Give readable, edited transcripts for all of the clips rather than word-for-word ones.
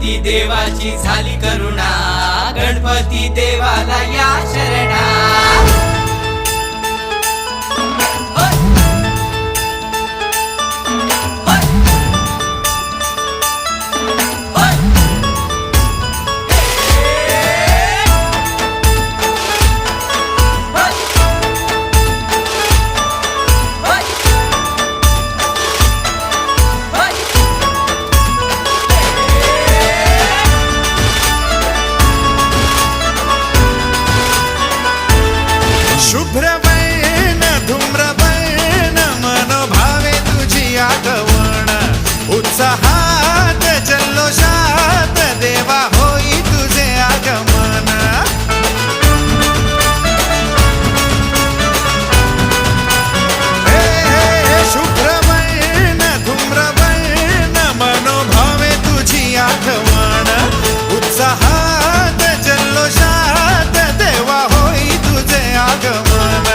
गणपती देवाची झाली करुणा, गणपती देवाला या शरणा। शुभ्रवर्ण धूम्रवर्ण मनोभावे तुझी आगवण, उत्साहात जल्लोषात देवा होई तुझे आगमन। हे शुभ्रवर्ण धूम्रवर्ण मनोभावे तुझी आगवण, उत्साहात जल्लोषात देवा होई तुझे आगमन।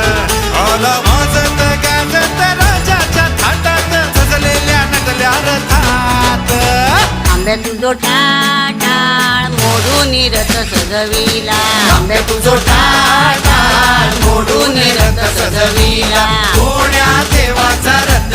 आला वाजत गाजत राजाच्या थाटात, सजलेल्या नटल्या रथात। आंब्या तुझो टाळ मोडून रथ सजविला, आंब्या तुझो टाळ मोडून रथ सजविला, कोण्या देवाचा रथ